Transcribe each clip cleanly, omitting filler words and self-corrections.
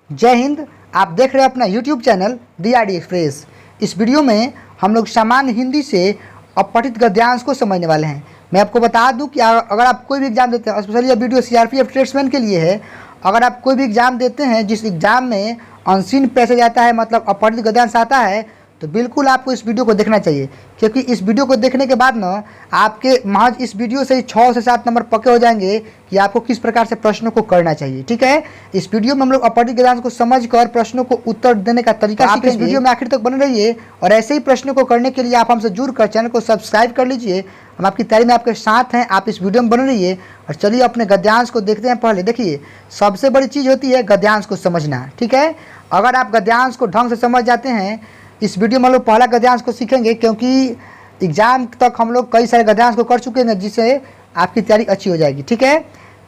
जय हिंद। आप देख रहे हैं अपना YouTube चैनल DRD एक्सप्रेस। इस वीडियो में हम लोग सामान्य हिंदी से अपठित गद्यांश को समझने वाले हैं। मैं आपको बता दूं कि अगर आप कोई भी एग्जाम देते हैं, स्पेशली यह वीडियो CRPF ट्रेड्समैन के लिए है। अगर आप कोई भी एग्जाम देते हैं जिस एग्ज़ाम में अनसीन पैसेज आता है, मतलब अपठित गद्यांश आता है, तो बिल्कुल आपको इस वीडियो को देखना चाहिए, क्योंकि इस वीडियो को देखने के बाद ना आपके महज इस वीडियो से ही 6 से 7 नंबर पक्के हो जाएंगे कि आपको किस प्रकार से प्रश्नों को करना चाहिए। ठीक है, इस वीडियो में हम लोग अपठित गद्यांश को समझकर प्रश्नों को उत्तर देने का तरीका सीखेंगे। इस वीडियो में आखिर तक बने रहिए और ऐसे ही प्रश्नों को करने के लिए आप हमसे जुड़कर चैनल को सब्सक्राइब कर लीजिए। हम आपकी तैयारी में आपके साथ हैं, आप इस वीडियो में बने रहिए। और चलिए अपने गद्यांश को देखते हैं। पहले देखिए, सबसे बड़ी चीज़ होती है गद्यांश को समझना। ठीक है, अगर आप गद्यांश को ढंग से समझ जाते हैं, इस वीडियो में हम लोग पहला गद्यांश को सीखेंगे, क्योंकि एग्जाम तक हम लोग कई सारे गद्यांश को कर चुके हैं, जिससे आपकी तैयारी अच्छी हो जाएगी। ठीक है,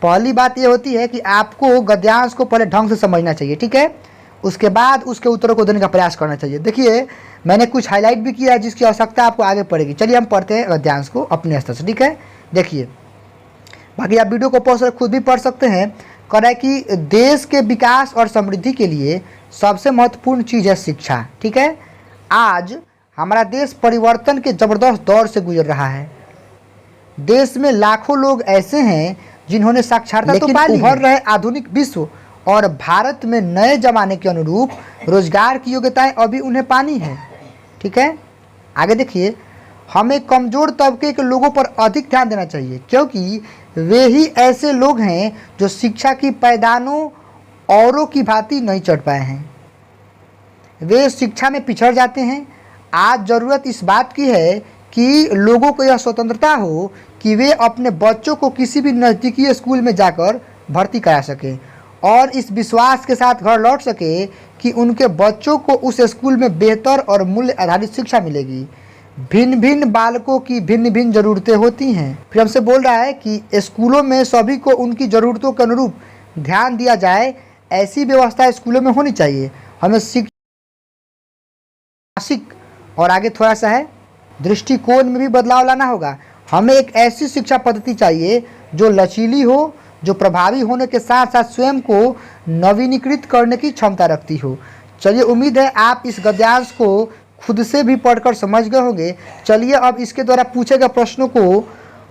पहली बात ये होती है कि आपको गद्यांश को पहले ढंग से समझना चाहिए। ठीक है, उसके बाद उसके उत्तरों को देने का प्रयास करना चाहिए। देखिए, मैंने कुछ हाईलाइट भी किया है जिसकी आवश्यकता आपको आगे पड़ेगी। चलिए हम पढ़ते हैं गद्यांश को अपने स्तर से। ठीक है, देखिए, बाकी आप वीडियो को पढ़ खुद भी पढ़ सकते हैं। कह रहा है कि देश के विकास और समृद्धि के लिए सबसे महत्वपूर्ण चीज़ है शिक्षा। ठीक है, आज हमारा देश परिवर्तन के ज़बरदस्त दौर से गुजर रहा है। देश में लाखों लोग ऐसे हैं जिन्होंने साक्षरता तो पा ली है, उभर रहे आधुनिक विश्व और भारत में नए जमाने के अनुरूप रोजगार की योग्यताएं अभी उन्हें पानी है। ठीक है, आगे देखिए, हमें कमज़ोर तबके के लोगों पर अधिक ध्यान देना चाहिए, क्योंकि वे ही ऐसे लोग हैं जो शिक्षा की पैदानों औरों की भांति नहीं चढ़ पाए हैं। वे शिक्षा में पिछड़ जाते हैं। आज ज़रूरत इस बात की है कि लोगों को यह स्वतंत्रता हो कि वे अपने बच्चों को किसी भी नज़दीकी स्कूल में जाकर भर्ती करा सकें और इस विश्वास के साथ घर लौट सके कि उनके बच्चों को उस स्कूल में बेहतर और मूल्य आधारित शिक्षा मिलेगी। भिन्न भिन्न बालकों की भिन्न भिन्न ज़रूरतें होती हैं। फिर हमसे बोल रहा है कि स्कूलों में सभी को उनकी ज़रूरतों के अनुरूप ध्यान दिया जाए, ऐसी व्यवस्था स्कूलों में होनी चाहिए। हमें और आगे थोड़ा सा है, दृष्टिकोण में भी बदलाव लाना होगा। हमें एक ऐसी शिक्षा पद्धति चाहिए जो लचीली हो, जो प्रभावी होने के साथ साथ स्वयं को नवीनीकृत करने की क्षमता रखती हो। चलिए, उम्मीद है आप इस गद्यांश को खुद से भी पढ़कर समझ गए होंगे। चलिए अब इसके द्वारा पूछे गए प्रश्नों को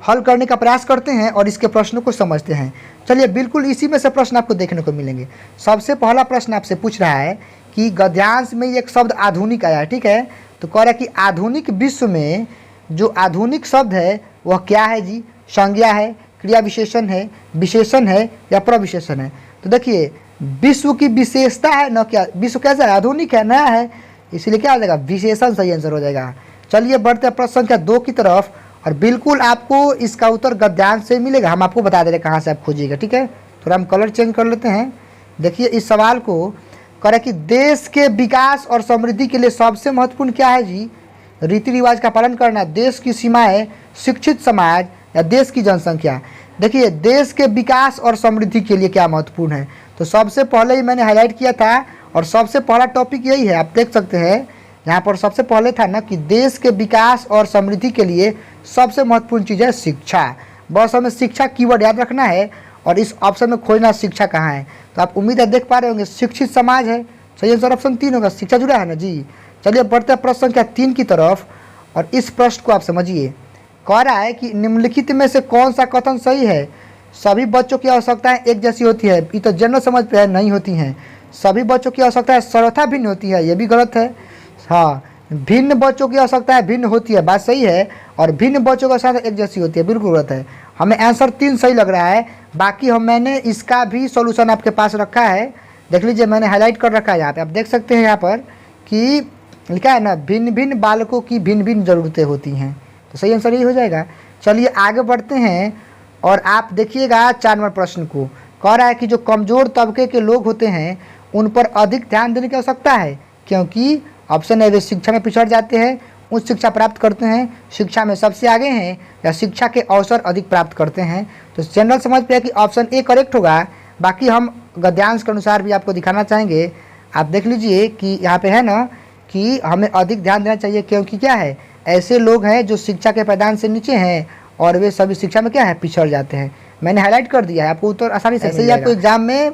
हल करने का प्रयास करते हैं और इसके प्रश्नों को समझते हैं। चलिए, बिल्कुल इसी में से प्रश्न आपको देखने को मिलेंगे। सबसे पहला प्रश्न आपसे पूछ रहा है कि गद्यांश में एक शब्द आधुनिक आया है। ठीक है, तो कह रहा है कि आधुनिक विश्व में जो आधुनिक शब्द है वह क्या है जी? संज्ञा है, क्रिया विशेषण है या प्रविशेषण है? तो देखिए, विश्व की विशेषता है ना, क्या विश्व कैसा है? आधुनिक है, नया है, इसलिए क्या हो जाएगा? विशेषण सही आंसर हो जाएगा। चलिए बढ़ते हैं प्रश्न संख्या 2 की तरफ, और बिल्कुल आपको इसका उत्तर गद्यांश से मिलेगा। हम आपको बता दे रहे हैं कहाँ से आप खोजिएगा। ठीक है, थोड़ा हम कलर चेंज कर लेते हैं। देखिए, इस सवाल को कह रहा है कि देश के विकास और समृद्धि के लिए सबसे महत्वपूर्ण क्या है जी? रीति रिवाज का पालन करना, देश की सीमाएं, शिक्षित समाज या देश की जनसंख्या? देखिए, देश के विकास और समृद्धि के लिए क्या महत्वपूर्ण है, तो सबसे पहले ही मैंने हाईलाइट किया था और सबसे पहला टॉपिक यही है। आप देख सकते हैं यहाँ पर सबसे पहले था ना कि देश के विकास और समृद्धि के लिए सबसे महत्वपूर्ण चीज़ है शिक्षा। बस हमें शिक्षा कीवर्ड याद रखना है और इस ऑप्शन में खोजना शिक्षा कहाँ है। तो आप उम्मीद है देख पा रहे होंगे, शिक्षित समाज है। सही आंसर ऑप्शन 3 होगा, शिक्षा जुड़ा है ना जी। चलिए बढ़ते हैं प्रश्न संख्या 3 की तरफ, और इस प्रश्न को आप समझिए। कह रहा है कि निम्नलिखित में से कौन सा कथन सही है? सभी बच्चों की आवश्यकताएं एक जैसी होती है, ये तो जनरल समझ पे है, नहीं होती हैं। सभी बच्चों की आवश्यकताएं सर्वथा भिन्न होती है, ये भी गलत है। हाँ, भिन्न बच्चों की आवश्यकताएं भिन्न होती है, बात सही है, और भिन्न बच्चों के साथ एक जैसी होती है, बिल्कुल गलत है। हमें आंसर 3 सही लग रहा है। बाकी मैंने इसका भी सॉल्यूशन आपके पास रखा है, देख लीजिए, मैंने हाईलाइट कर रखा है यहाँ पे। आप देख सकते हैं यहाँ पर कि लिखा है ना, भिन्न भिन्न बालकों की भिन्न भिन्न ज़रूरतें होती हैं, तो सही आंसर यही हो जाएगा। चलिए आगे बढ़ते हैं और आप देखिएगा 4 नंबर प्रश्न को। कह रहा है कि जो कमज़ोर तबके के लोग होते हैं उन पर अधिक ध्यान देने की आवश्यकता है, क्योंकि ऑप्शन है वे शिक्षा में पिछड़ जाते हैं, उच्च शिक्षा प्राप्त करते हैं, शिक्षा में सबसे आगे हैं, या शिक्षा के अवसर अधिक प्राप्त करते हैं। तो जनरल समझ पे है कि ऑप्शन ए करेक्ट होगा। बाकी हम गद्यांश के अनुसार भी आपको दिखाना चाहेंगे। आप देख लीजिए कि यहाँ पे है ना कि हमें अधिक ध्यान देना चाहिए, क्योंकि क्या है, ऐसे लोग हैं जो शिक्षा के पैदान से नीचे हैं और वे सभी शिक्षा में क्या है, पिछड़ जाते हैं। मैंने हाईलाइट कर दिया है, आपको उत्तर आसानी से। ऐसे ही आपको एग्जाम में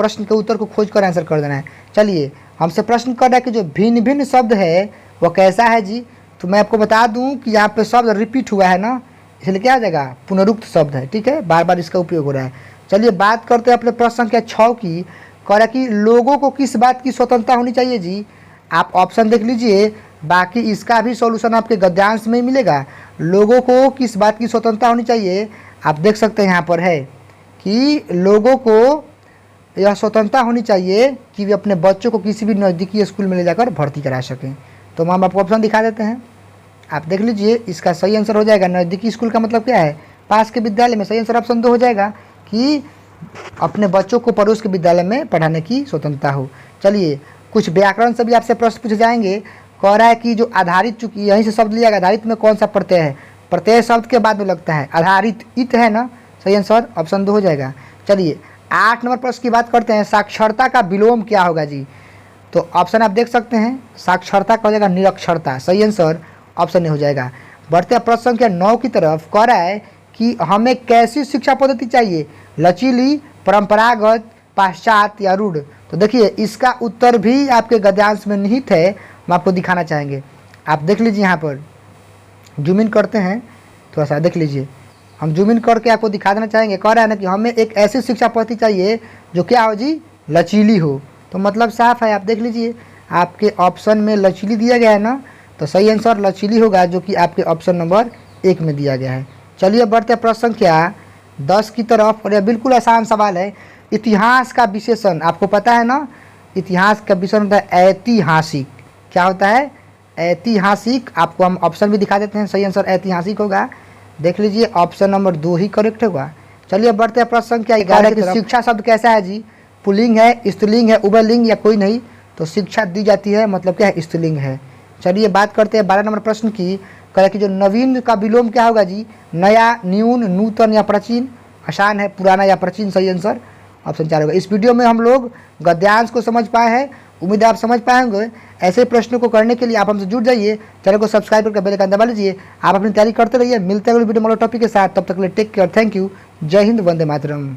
प्रश्न के उत्तर को खोज कर आंसर कर देना है। चलिए, हमसे प्रश्न कर रहा है कि जो भिन्न भिन्न शब्द है वह कैसा है जी। तो मैं आपको बता दूं कि यहाँ पे शब्द रिपीट हुआ है ना, इसलिए क्या आ जाएगा, पुनरुक्त शब्द है। ठीक है, बार बार इसका उपयोग हो रहा है। चलिए बात करते हैं अपने प्रश्न संख्या 6 की। कह रहा है कि लोगों को किस बात की स्वतंत्रता होनी चाहिए जी। आप ऑप्शन देख लीजिए, बाकी इसका भी सॉल्यूशन आपके गद्यांश में ही मिलेगा। लोगों को किस बात की स्वतंत्रता होनी चाहिए, आप देख सकते हैं यहाँ पर है कि लोगों को यह स्वतंत्रता होनी चाहिए कि वे अपने बच्चों को किसी भी नज़दीकी स्कूल में ले जाकर भर्ती करा सकें। तो हम आपको ऑप्शन दिखा देते हैं, आप देख लीजिए। इसका सही आंसर हो जाएगा, नज़दीकी स्कूल का मतलब क्या है, पास के विद्यालय में। सही आंसर ऑप्शन 2 हो जाएगा कि अपने बच्चों को पड़ोस के विद्यालय में पढ़ाने की स्वतंत्रता हो। चलिए, कुछ व्याकरण से भी आपसे प्रश्न पूछे जाएंगे। कह रहा है कि जो आधारित, चूंकि यहीं से शब्द लिया गया, आधारित में कौन सा प्रत्यय है, प्रत्यय शब्द के बाद में लगता है, आधारित इत है ना। सही आंसर ऑप्शन 2 हो जाएगा। चलिए 8 नंबर प्रश्न की बात करते हैं, साक्षरता का विलोम क्या होगा जी। तो ऑप्शन आप देख सकते हैं, साक्षरता का हो जाएगा निरक्षरता। सही आंसर ऑप्शन ए हो जाएगा। बढ़ते हैं प्रश्न संख्या 9 की तरफ। कह रहा है कि हमें कैसी शिक्षा पद्धति चाहिए, लचीली, परंपरागत, पाश्चात्य या रूढ़। तो देखिए इसका उत्तर भी आपके गद्यांश में निहित है, हम आपको दिखाना चाहेंगे। आप देख लीजिए, यहाँ पर जूम इन करते हैं, थोड़ा सा देख लीजिए, हम जूम इन करके आपको दिखा देना चाहेंगे। कह रहा है ना कि हमें एक ऐसी शिक्षा पद्धति चाहिए जो क्या हो जी, लचीली हो। तो मतलब साफ है, आप देख लीजिए आपके ऑप्शन में लचीली दिया गया है ना, तो सही आंसर लचीली होगा, जो कि आपके ऑप्शन नंबर 1 में दिया गया है। चलिए बढ़ते हैं प्रश्न संख्या 10 की तरफ। और यह बिल्कुल आसान सवाल है, इतिहास का विशेषण आपको पता है ना, इतिहास का विशेषण होता है ऐतिहासिक। क्या होता है, ऐतिहासिक। आपको हम ऑप्शन भी दिखा देते हैं, सही आंसर ऐतिहासिक होगा। देख लीजिए ऑप्शन नंबर 2 ही करेक्ट होगा। चलिए बढ़ते हैं प्रश्न संख्या 11 की। शिक्षा शब्द कैसा है जी, पुल्लिंग है, स्त्रीलिंग है, उभयलिंग या कोई नहीं। तो शिक्षा दी जाती है, मतलब क्या है, स्त्रीलिंग है। चलिए बात करते हैं 12 नंबर प्रश्न की। कह कि जो नवीन का विलोम क्या होगा जी, नया, न्यून, नूतन या प्राचीन। आसान है, पुराना या प्राचीन। सही आंसर ऑप्शन 4 होगा। इस वीडियो में हम लोग गद्यांश को समझ पाए हैं, उम्मीद है आप समझ पाएंगे। ऐसे प्रश्नों को करने के लिए आप हमसे जुड़ जाइए, चैनल को सब्सक्राइब करके बेल आइकन दबा लीजिए। आप अपनी तैयारी करते रहिए। मिलते हैं अगले वीडियो में अगले टॉपिक के साथ, तब तक के लिए टेक केयर, थैंक यू, जय हिंद, वंदे मातरम।